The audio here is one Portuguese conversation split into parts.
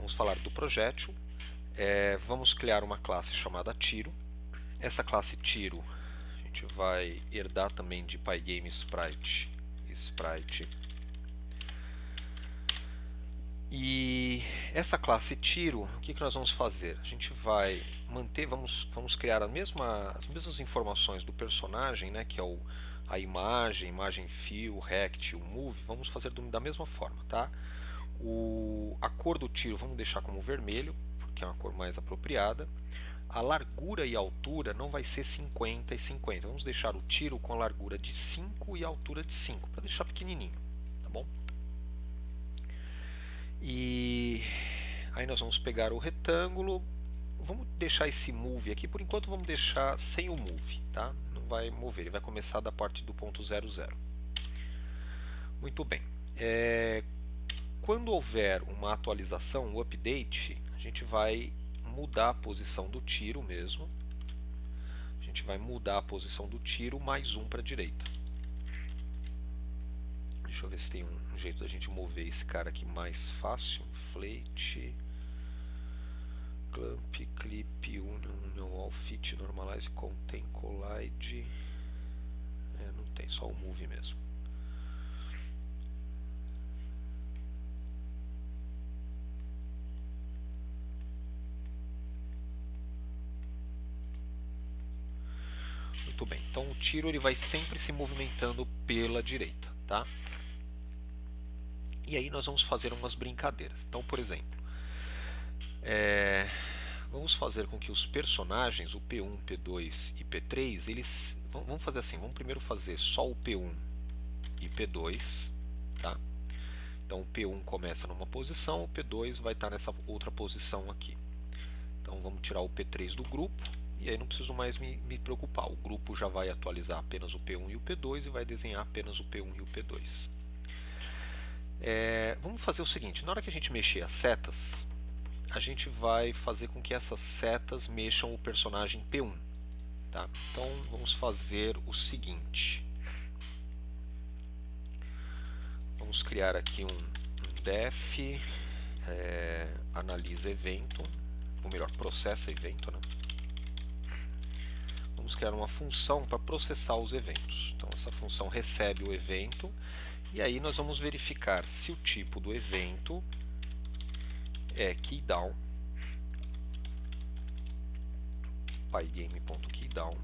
Vamos falar do projétil. Vamos criar uma classe chamada tiro. Essa classe tiro a gente vai herdar também de Pygame Sprite. E essa classe tiro, o que nós vamos fazer? A gente vai manter, vamos criar as mesmas informações do personagem, né, que é a imagem fill, rect, o move, vamos fazer da mesma forma, tá? A cor do tiro vamos deixar como vermelho, porque é uma cor mais apropriada. A largura e a altura não vai ser 50 e 50. Vamos deixar o tiro com a largura de 5 e a altura de 5, para deixar pequenininho, tá bom? E aí nós vamos pegar o retângulo. Vamos deixar esse move aqui, por enquanto vamos deixar sem o move, tá? Não vai mover, ele vai começar da parte do ponto 00. Muito bem. Quando houver uma atualização, o update, a gente vai mudar a posição do tiro mesmo. A gente vai mudar a posição do tiro mais 1 para a direita. Deixa eu ver se tem um jeito da gente mover esse cara aqui mais fácil. Inflate, Clamp, Clip, Union, All, Fit, Normalize, Contain, Collide. Não tem, só o Move mesmo. Muito bem, então o tiro ele vai sempre se movimentando pela direita, tá? E aí nós vamos fazer umas brincadeiras. Então, por exemplo, vamos fazer com que os personagens, o P1, P2 e P3, eles vamos fazer assim, vamos primeiro fazer só o P1 e P2, tá? Então o P1 começa numa posição, o P2 vai estar nessa outra posição aqui. Então vamos tirar o P3 do grupo, e aí não preciso mais me preocupar. O grupo já vai atualizar apenas o P1 e o P2 e vai desenhar apenas o P1 e o P2. Vamos fazer o seguinte, na hora que a gente mexer as setas, a gente vai fazer com que essas setas mexam o personagem P1. Tá? Então vamos fazer o seguinte. Vamos criar aqui um def analisa evento, ou melhor, processa evento, né? Vamos criar uma função para processar os eventos. Então essa função recebe o evento e aí nós vamos verificar se o tipo do evento é keydown, pygame.keydown.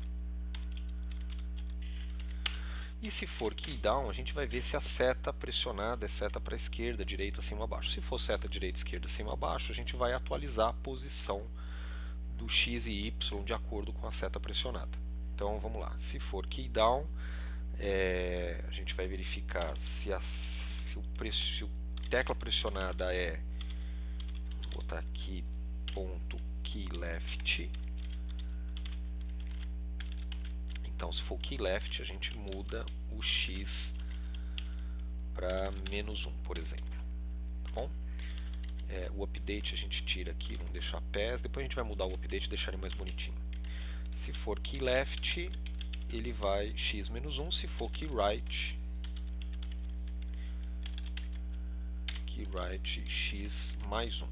E se for keydown, a gente vai ver se a seta pressionada é seta para a esquerda, direita, acima, abaixo. Se for seta direita, esquerda, acima, abaixo, a gente vai atualizar a posição do X e Y de acordo com a seta pressionada. Então vamos lá, se for keydown, a gente vai verificar se a tecla pressionada é, vou botar aqui, ponto key left. Então se for key left, a gente muda o X para -1, por exemplo. Tá bom? O update a gente tira aqui, vamos deixar pés, depois a gente vai mudar o update e deixar ele mais bonitinho. Se for key left, ele vai X -1, se for key right, X mais 1.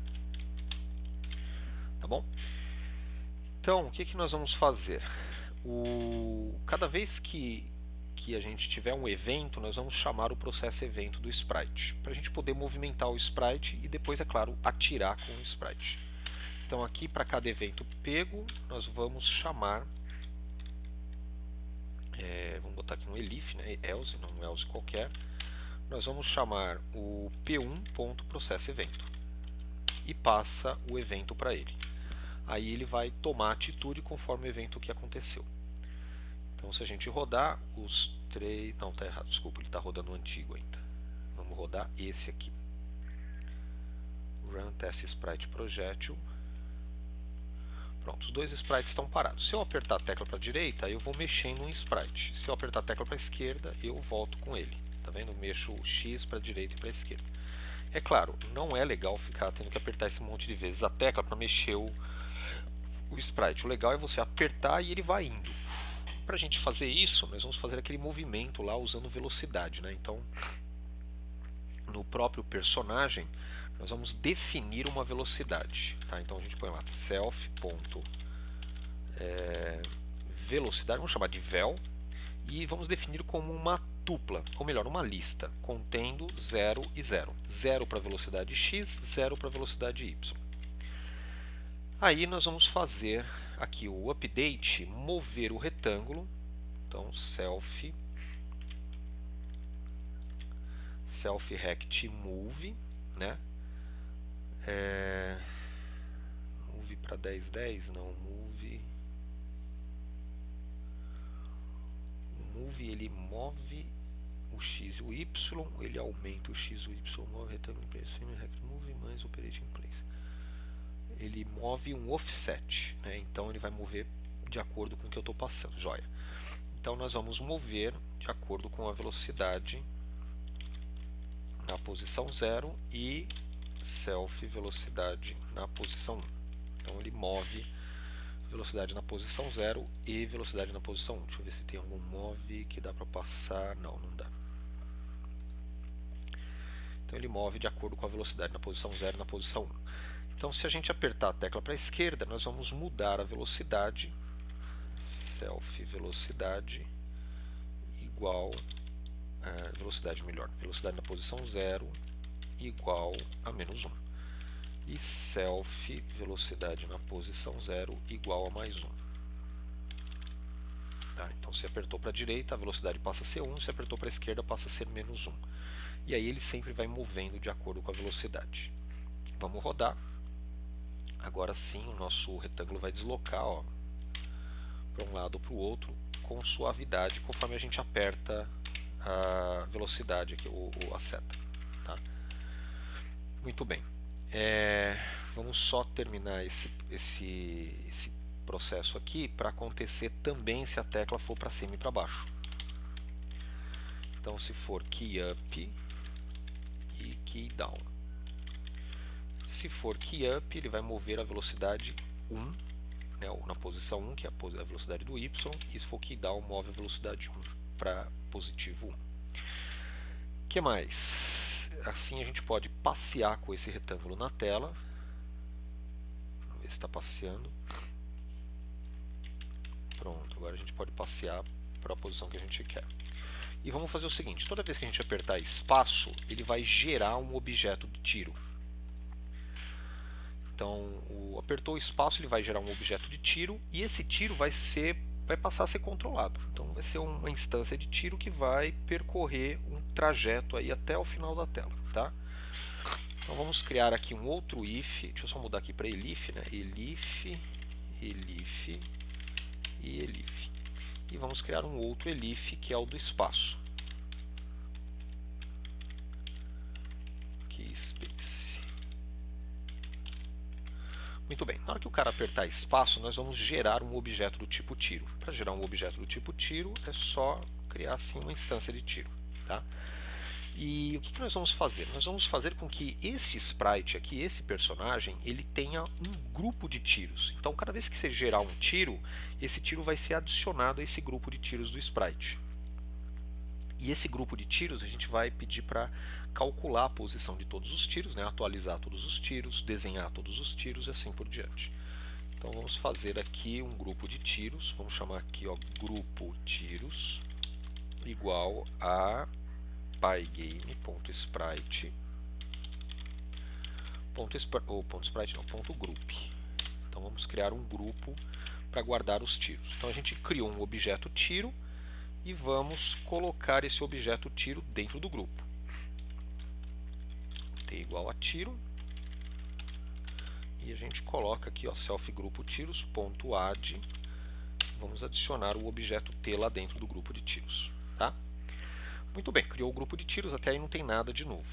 Tá bom? Então, o que nós vamos fazer? Cada vez que a gente tiver um evento, nós vamos chamar o processo evento do sprite, para a gente poder movimentar o sprite e depois, é claro, atirar com o sprite. Então aqui para cada evento pego, nós vamos chamar, vamos botar aqui um elif, né, else, não um else qualquer, nós vamos chamar o p1.processEvento e passa o evento para ele. Aí ele vai tomar atitude conforme o evento que aconteceu. Então se a gente rodar os três... Não, está errado, desculpa, ele está rodando o antigo ainda. Vamos rodar esse aqui. Run test sprite projétil. Pronto, os dois sprites estão parados. Se eu apertar a tecla para a direita, eu vou mexendo um sprite. Se eu apertar a tecla para a esquerda, eu volto com ele. Tá vendo? Eu mexo o X para a direita e para a esquerda. É claro, não é legal ficar tendo que apertar esse monte de vezes a tecla para mexer o sprite. O legal é você apertar e ele vai indo. Para a gente fazer isso, nós vamos fazer aquele movimento lá usando velocidade, né? Então, no próprio personagem, nós vamos definir uma velocidade. Tá? Então a gente põe lá self.velocidade, vamos chamar de vel, e vamos definir como uma tupla, ou melhor, uma lista, contendo 0 e 0. 0 para a velocidade x, 0 para a velocidade y. Aí nós vamos fazer aqui o update, mover o retângulo. Então self-rect move, né? Move para 10, 10, não, move. O move ele move o x e o y, ele aumenta o x e o y, move o retângulo para cima, rect move mais operating place. Ele move um offset, né? Então ele vai mover de acordo com o que eu estou passando, joia. Então nós vamos mover de acordo com a velocidade na posição 0 e self velocidade na posição 1. Então ele move velocidade na posição 0 e velocidade na posição 1. Deixa eu ver se tem algum move que dá para passar. Não, não dá. Então ele move de acordo com a velocidade na posição 0 e na posição 1. Então se a gente apertar a tecla para a esquerda, nós vamos mudar a velocidade. Self velocidade igual velocidade na posição 0 igual a menos 1. E self velocidade na posição 0 igual a mais 1. Tá? Então se apertou para a direita, a velocidade passa a ser 1, se apertou para a esquerda, passa a ser menos 1. E aí ele sempre vai movendo de acordo com a velocidade. Vamos rodar. Agora sim o nosso retângulo vai deslocar para um lado ou para o outro com suavidade, conforme a gente aperta a velocidade, aqui, a seta. Tá? Muito bem. Vamos só terminar esse processo aqui para acontecer também se a tecla for para cima e para baixo. Então se for key up e key down. Se for key up, ele vai mover a velocidade 1, né, na posição 1, que é a velocidade do y, e se for key down, move a velocidade 1 para positivo 1. O que mais? Assim a gente pode passear com esse retângulo na tela. Vamos ver se está passeando. Pronto, agora a gente pode passear para a posição que a gente quer. E vamos fazer o seguinte, toda vez que a gente apertar espaço, ele vai gerar um objeto de tiro. Então, apertou o espaço, ele vai gerar um objeto de tiro, e esse tiro vai passar a ser controlado. Então vai ser uma instância de tiro que vai percorrer um trajeto aí até o final da tela. Tá? Então vamos criar aqui um outro if, deixa eu só mudar aqui para elif, né? Elif e elif. E vamos criar um outro elif que é o do espaço. Key space. Muito bem, na hora que o cara apertar espaço, nós vamos gerar um objeto do tipo tiro. Para gerar um objeto do tipo tiro, é só criar assim uma instância de tiro. Tá? E o que nós vamos fazer? Nós vamos fazer com que esse sprite aqui, esse personagem, ele tenha um grupo de tiros. Então, cada vez que você gerar um tiro, esse tiro vai ser adicionado a esse grupo de tiros do sprite. E esse grupo de tiros a gente vai pedir para calcular a posição de todos os tiros, né? Atualizar todos os tiros, desenhar todos os tiros e assim por diante. Então vamos fazer aqui um grupo de tiros, vamos chamar aqui grupo tiros igual a pygame.sprite .group. Então vamos criar um grupo para guardar os tiros. Então a gente criou um objeto tiro e vamos colocar esse objeto tiro dentro do grupo. T igual a tiro. E a gente coloca aqui self-grupo tiros.add. Vamos adicionar o objeto T lá dentro do grupo de tiros. Tá? Muito bem, criou o grupo de tiros, até aí não tem nada de novo.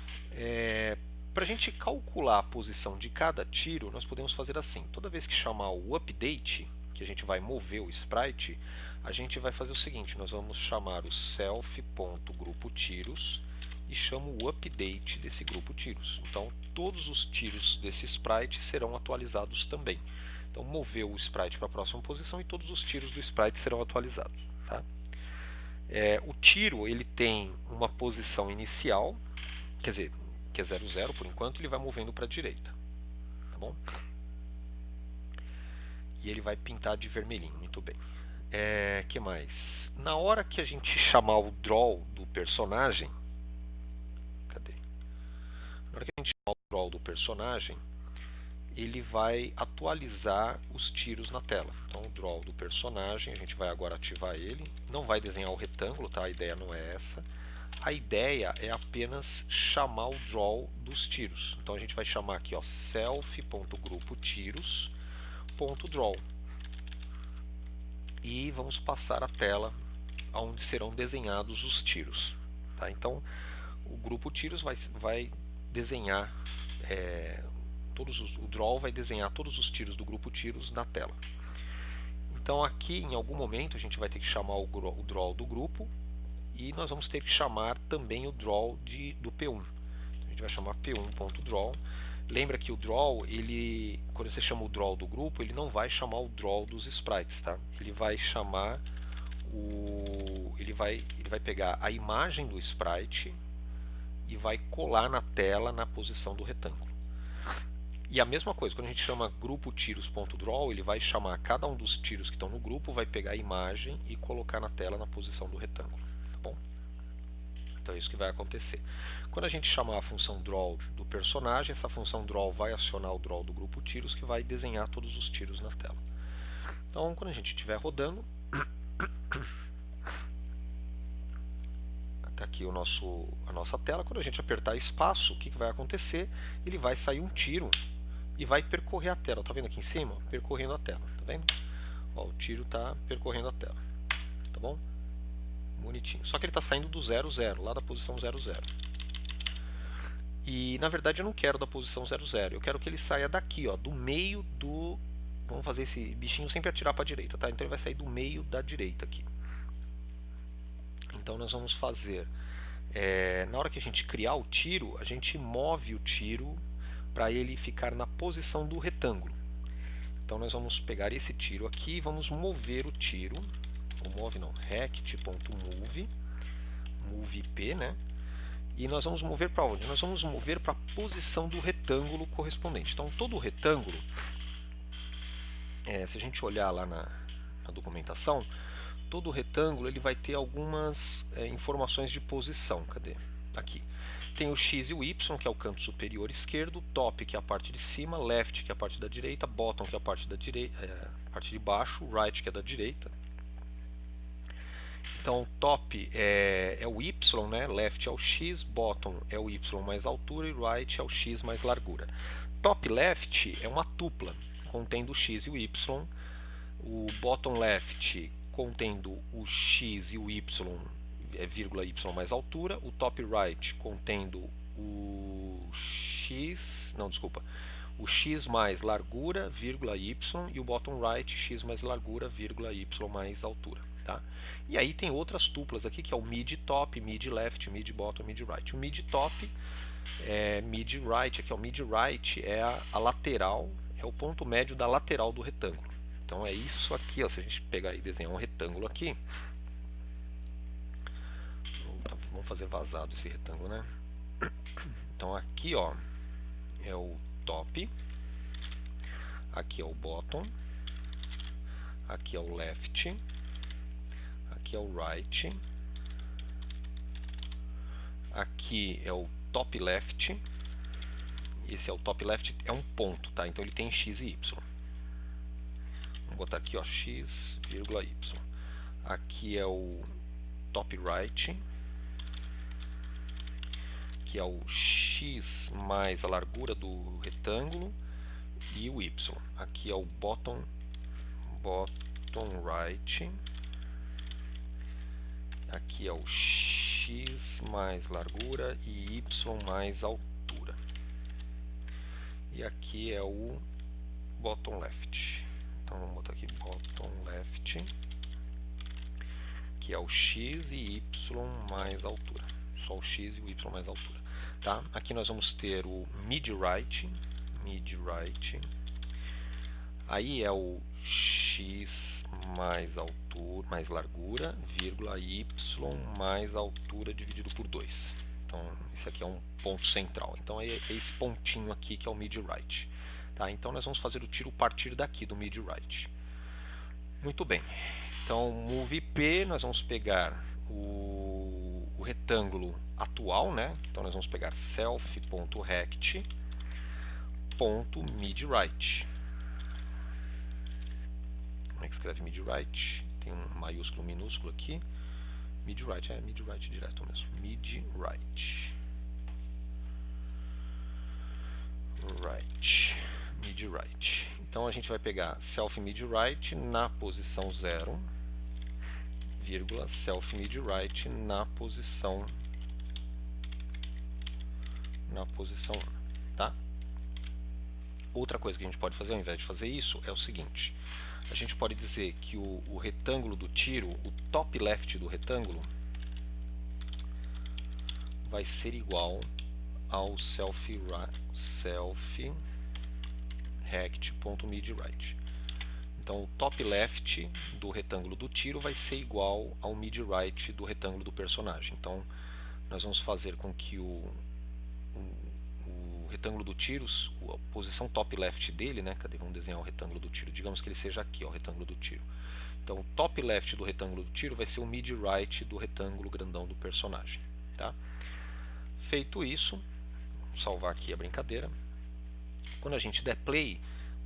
Para a gente calcular a posição de cada tiro, nós podemos fazer assim. Toda vez que chamar o update, que a gente vai mover o sprite, a gente vai fazer o seguinte, nós vamos chamar o self.grupo-tiros e chamo o update desse grupo tiros. Então, todos os tiros desse sprite serão atualizados também. Então, moveu o sprite para a próxima posição e todos os tiros do sprite serão atualizados. Tá? O tiro ele tem uma posição inicial, quer dizer, que é 0, 0 por enquanto, ele vai movendo para a direita, tá bom? E ele vai pintar de vermelhinho, muito bem. Que mais? Na hora que a gente chamar o draw do personagem, cadê? Na hora que a gente chamar o draw do personagem, ele vai atualizar os tiros na tela. Então, o draw do personagem, a gente vai agora ativar ele. Não vai desenhar o retângulo, tá? A ideia não é essa. A ideia é apenas chamar o draw dos tiros. Então, a gente vai chamar aqui, ó, self.grupo-tiros.draw. E vamos passar a tela onde serão desenhados os tiros. Tá? Então, o grupo tiros vai desenhar o draw vai desenhar todos os tiros do grupo tiros na tela. Então aqui em algum momento a gente vai ter que chamar o draw do grupo e nós vamos ter que chamar também o draw do P1. A gente vai chamar P1.draw. Lembra que o draw, quando você chama o draw do grupo, ele não vai chamar o draw dos sprites, tá? Ele vai chamar ele vai pegar a imagem do sprite e vai colar na tela na posição do retângulo. E a mesma coisa, quando a gente chama grupo tiros.draw, ele vai chamar cada um dos tiros que estão no grupo, vai pegar a imagem e colocar na tela na posição do retângulo. Tá bom? Então é isso que vai acontecer. Quando a gente chamar a função draw do personagem, essa função draw vai acionar o draw do grupo tiros, que vai desenhar todos os tiros na tela. Então, quando a gente estiver rodando, está aqui a nossa tela. Quando a gente apertar espaço, o que vai acontecer? Ele vai sair um tiro e vai percorrer a tela. Tá vendo aqui em cima? Percorrendo a tela. Tá vendo? Ó, o tiro está percorrendo a tela. Tá bom? Bonitinho. Só que ele está saindo do 0, 0, lá da posição 0, 0. E na verdade eu não quero da posição 0, 0. Eu quero que ele saia daqui, ó, do meio do... Vamos fazer esse bichinho sempre atirar para a direita, tá? Então ele vai sair do meio da direita aqui. Então nós vamos fazer... na hora que a gente criar o tiro, a gente move o tiro para ele ficar na posição do retângulo. Então nós vamos pegar esse tiro aqui e vamos mover o tiro, ou move não, rect.move, move P, né? E nós vamos mover para onde? Nós vamos mover para a posição do retângulo correspondente. Então todo o retângulo, se a gente olhar lá na documentação, todo o retângulo ele vai ter algumas informações de posição. Cadê? Aqui. Tem o X e o Y, que é o canto superior esquerdo, top, que é a parte de cima, left, que é a parte da direita, bottom, que é a parte da direita, parte de baixo, right, que é da direita. Então, top é o Y, né? Left é o X, bottom é o Y mais altura e right é o X mais largura. Top left é uma tupla, contendo o X e o Y. O bottom left contendo o X e o Y, vírgula Y mais altura, o top right contendo o X, não, desculpa, o X mais largura, vírgula Y, e o bottom right, X mais largura, vírgula Y mais altura, tá? E aí tem outras tuplas aqui, que é o mid top, mid left, mid bottom, mid right. O mid top é mid right, aqui é o mid right, é a lateral, é o ponto médio da lateral do retângulo. Então é isso aqui, ó, se a gente pegar e desenhar um retângulo aqui, vamos fazer vazado esse retângulo, né? Então aqui, ó, é o top, aqui é o bottom, aqui é o left, aqui é o right, aqui é o top left, esse é o top left, é um ponto, tá? Então ele tem X e Y. Vamos botar aqui, ó, X, vírgula Y. Aqui é o top right, que é o X mais a largura do retângulo e o Y. Aqui é o bottom right. Aqui é o X mais largura e Y mais altura. E aqui é o bottom left. Então vamos botar aqui bottom left, que é o X e Y mais altura. Só o X e o Y mais altura. Tá? Aqui nós vamos ter o mid right. Aí é o X mais altura, mais largura, vírgula Y mais altura dividido por 2. Então esse aqui é um ponto central. Então é esse pontinho aqui que é o mid-right. Tá? Então nós vamos fazer o tiro a partir daqui do mid-right. Muito bem. Então move P, nós vamos pegar o retângulo atual, né? Então nós vamos pegar self.rect.mid-right. Como é que escreve mid-right? Tem um maiúsculo, minúsculo aqui. Mid-right, é mid-right direto mesmo. Mid-right. Mid-right. Então a gente vai pegar self mid-right na posição 0, vírgula, self mid-right na posição 1, tá? Outra coisa que a gente pode fazer ao invés de fazer isso é o seguinte: a gente pode dizer que o retângulo do tiro, o top left do retângulo, vai ser igual ao self-rect.mid-right. Então o top left do retângulo do tiro vai ser igual ao mid-right do retângulo do personagem. Então nós vamos fazer com que o retângulo do tiro, a posição top left dele, né? Cadê? Vamos desenhar o retângulo do tiro. Digamos que ele seja aqui, ó, o retângulo do tiro. Então o top left do retângulo do tiro vai ser o mid-right do retângulo grandão do personagem, tá? Feito isso, vamos salvar aqui a brincadeira. Quando a gente der play,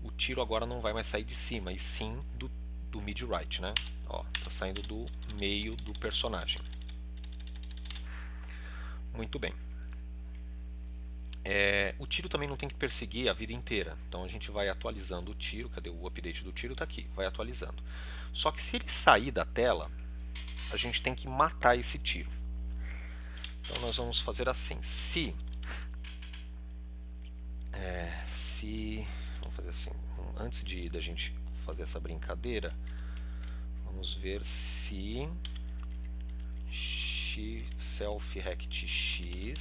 o tiro agora não vai mais sair de cima, e sim do mid-right, né? Ó, tá saindo do meio do personagem. Muito bem. O tiro também não tem que perseguir a vida inteira. Então a gente vai atualizando o tiro. Cadê o update do tiro? Está aqui, vai atualizando. Só que se ele sair da tela, a gente tem que matar esse tiro. Então nós vamos fazer assim: vamos fazer assim, antes da gente fazer essa brincadeira, vamos ver se self-rect.x,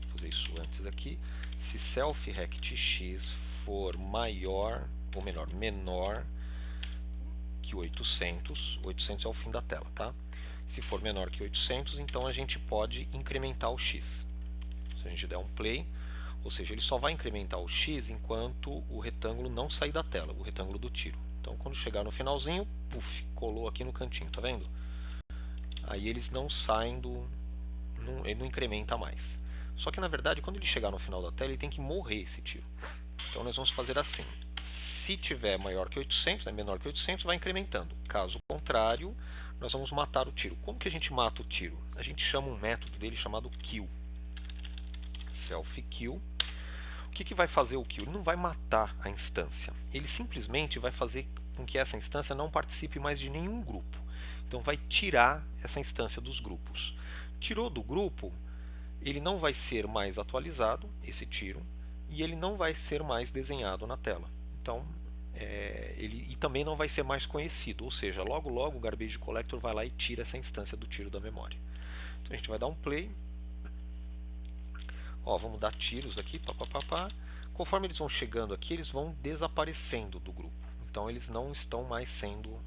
vou fazer isso antes aqui, se self-rect.x for maior, ou menor que 800, 800 é o fim da tela, tá? Se for menor que 800, então a gente pode incrementar o x. Se a gente der um play, ou seja, ele só vai incrementar o x enquanto o retângulo não sair da tela, o retângulo do tiro. Então quando chegar no finalzinho, puf, colou aqui no cantinho, tá vendo? Aí eles não saem ele não incrementa mais. Só que na verdade, quando ele chegar no final da tela, ele tem que morrer esse tiro. Então nós vamos fazer assim: se tiver maior que 800, né, menor que 800, vai incrementando. Caso contrário, nós vamos matar o tiro. Como que a gente mata o tiro? A gente chama um método dele chamado kill. Self-kill. O que vai fazer o kill? Ele não vai matar a instância. Ele simplesmente vai fazer com que essa instância não participe mais de nenhum grupo. Então vai tirar essa instância dos grupos. Tirou do grupo, ele não vai ser mais atualizado, esse tiro, e ele não vai ser mais desenhado na tela. Então, ele também não vai ser mais conhecido, ou seja, logo o Garbage Collector vai lá e tira essa instância do tiro da memória. Então a gente vai dar um play. Ó, vamos dar tiros aqui, papapá. Conforme eles vão chegando aqui, eles vão desaparecendo do grupo. Então eles não estão mais sendo,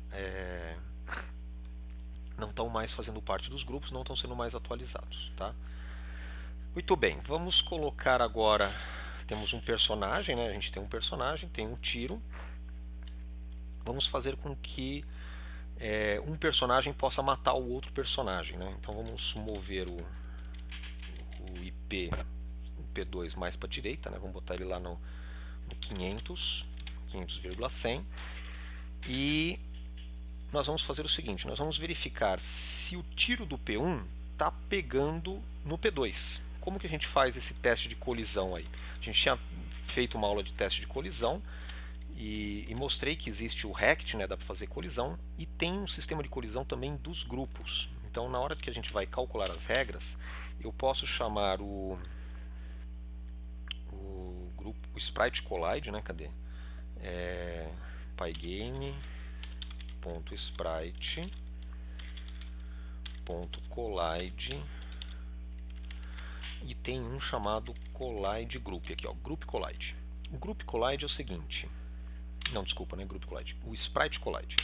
não estão mais fazendo parte dos grupos, não estão sendo mais atualizados, tá? Muito bem, vamos colocar agora, temos um personagem, né? A gente tem um personagem, tem um tiro. Vamos fazer com que um personagem possa matar o outro personagem, né? Então vamos mover o IP, o P2 mais para a direita, né? Vamos botar ele lá no 500,100 e nós vamos fazer o seguinte: nós vamos verificar se o tiro do P1 está pegando no P2. Como que a gente faz esse teste de colisão aí? A gente tinha feito uma aula de teste de colisão e mostrei que existe o RECT, né, dá para fazer colisão, e tem um sistema de colisão também dos grupos. Então na hora que a gente vai calcular as regras, eu posso chamar o grupo, o Sprite Collide, né, cadê? Pygame.sprite.collide e tem um chamado Collide Group aqui, ó, Group Collide. O Group Collide é o seguinte, não, desculpa, não é Group Collide, o Sprite Collide.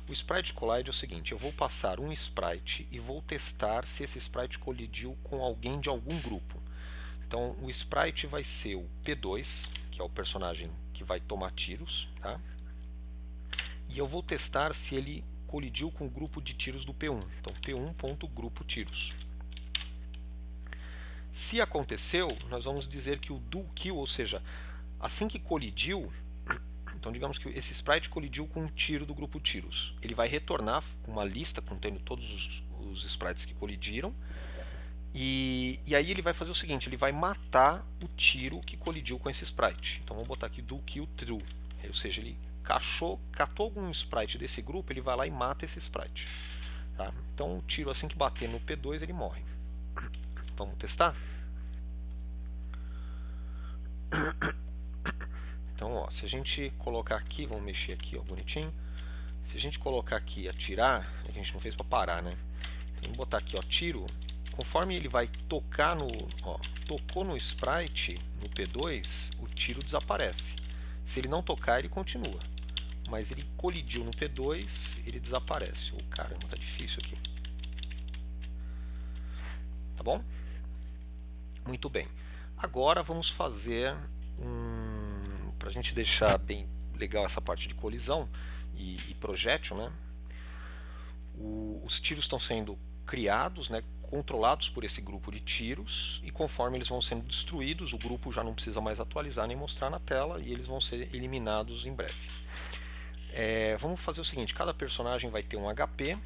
O Sprite Collide é o seguinte, eu vou passar um sprite e vou testar se esse sprite colidiu com alguém de algum grupo. Então o sprite vai ser o P2, que é o personagem que vai tomar tiros, tá? E eu vou testar se ele colidiu com o grupo de tiros do P1. Então P1.grupo tiros. Se aconteceu, nós vamos dizer que o do kill, ou seja, assim que colidiu, então digamos que esse sprite colidiu com um tiro do grupo tiros. Ele vai retornar com uma lista contendo todos os sprites que colidiram. E aí ele vai fazer o seguinte, ele vai matar o tiro que colidiu com esse sprite. Então vamos botar aqui do kill true. Ou seja, ele catou algum sprite desse grupo, ele vai lá e mata esse sprite. Tá? Então o tiro assim que bater no P2 ele morre. Vamos testar? Então, ó, se a gente colocar aqui, vamos mexer aqui, ó, bonitinho. Se a gente colocar aqui atirar, a gente não fez para parar, né? Então, vamos botar aqui, ó, tiro. Conforme ele vai tocar no, ó, tocou no sprite, no P2, o tiro desaparece. Se ele não tocar, ele continua. Mas ele colidiu no P2, ele desaparece. Oh, caramba, tá difícil aqui. Tá bom? Muito bem. Agora vamos fazer para a gente deixar bem legal essa parte de colisão e projétil, né? Os tiros estão sendo criados, né, controlados por esse grupo de tiros, e conforme eles vão sendo destruídos, o grupo já não precisa mais atualizar nem mostrar na tela, e eles vão ser eliminados em breve. Vamos fazer o seguinte, cada personagem vai ter um HP,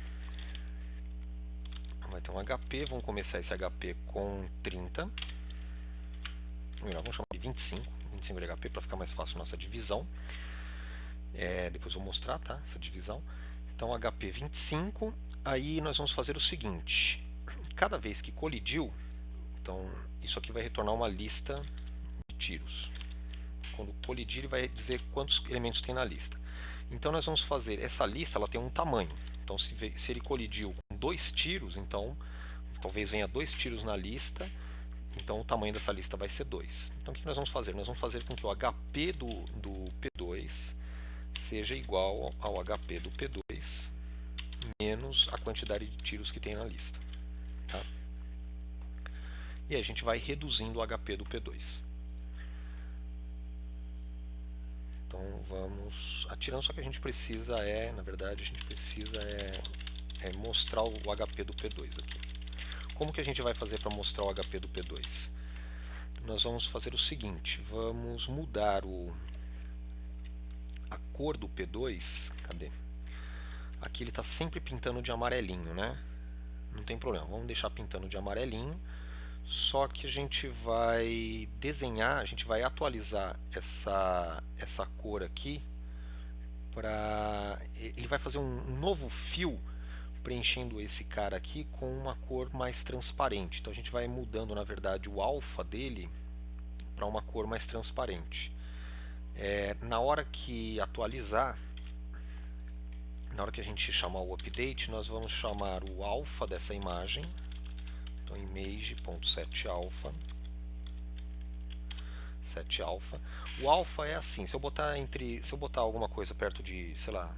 vamos começar esse HP com 30, vamos chamar de 25 de HP para ficar mais fácil nossa divisão. Depois eu vou mostrar, tá, essa divisão. Então HP 25, aí nós vamos fazer o seguinte, cada vez que colidiu, então isso aqui vai retornar uma lista de tiros. Quando colidir ele vai dizer quantos elementos tem na lista. Então nós vamos fazer, essa lista ela tem um tamanho, então se ele colidiu com 2 tiros, então talvez venha 2 tiros na lista, então o tamanho dessa lista vai ser 2. Então o que nós vamos fazer? Nós vamos fazer com que o HP do P2 seja igual ao HP do P2 menos a quantidade de tiros que tem na lista. Tá? E aí a gente vai reduzindo o HP do P2. Então vamos atirando, só que a gente precisa na verdade a gente precisa mostrar o HP do P2 aqui. Como que a gente vai fazer para mostrar o HP do P2? Nós vamos fazer o seguinte, vamos mudar a cor do P2, cadê? Aqui ele está sempre pintando de amarelinho, né? Não tem problema, vamos deixar pintando de amarelinho. Só que a gente vai desenhar, a gente vai atualizar essa cor aqui para ele vai fazer um novo fio preenchendo esse cara aqui com uma cor mais transparente. Então a gente vai mudando, na verdade, o alfa dele para uma cor mais transparente. Na hora que atualizar, na hora que a gente chamar o update, nós vamos chamar o alfa dessa imagem. Então image.setAlpha. setAlpha. O alfa é assim, se eu botar alguma coisa perto de, sei lá,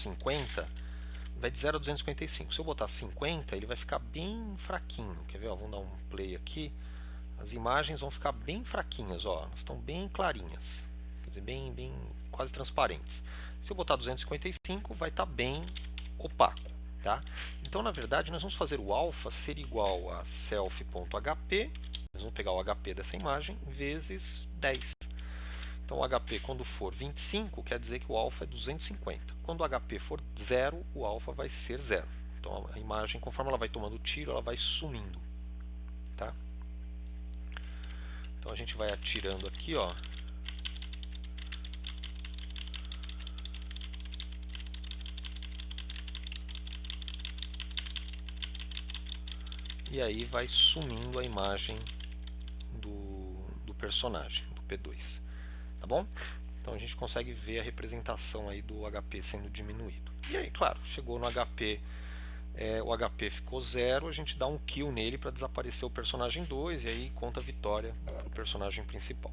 50, vai de 0 a 255. Se eu botar 50, ele vai ficar bem fraquinho. Quer ver? Ó, vamos dar um play aqui. As imagens vão ficar bem fraquinhas, ó, elas estão bem clarinhas, quer dizer, bem quase transparentes. Se eu botar 255, vai estar bem opaco, tá? Então, na verdade, nós vamos fazer o alfa ser igual a self.hp, nós vamos pegar o HP dessa imagem, vezes 10. Então, o HP, quando for 25, quer dizer que o alfa é 250. Quando o HP for 0, o alfa vai ser 0. Então, a imagem, conforme ela vai tomando tiro, ela vai sumindo, tá? Então, a gente vai atirando aqui, ó. E aí vai sumindo a imagem do personagem, do P2. Tá bom? Então a gente consegue ver a representação aí do HP sendo diminuído. E aí, claro, chegou no HP, o HP ficou 0, a gente dá um kill nele para desaparecer o personagem 2 e aí conta a vitória para o personagem principal.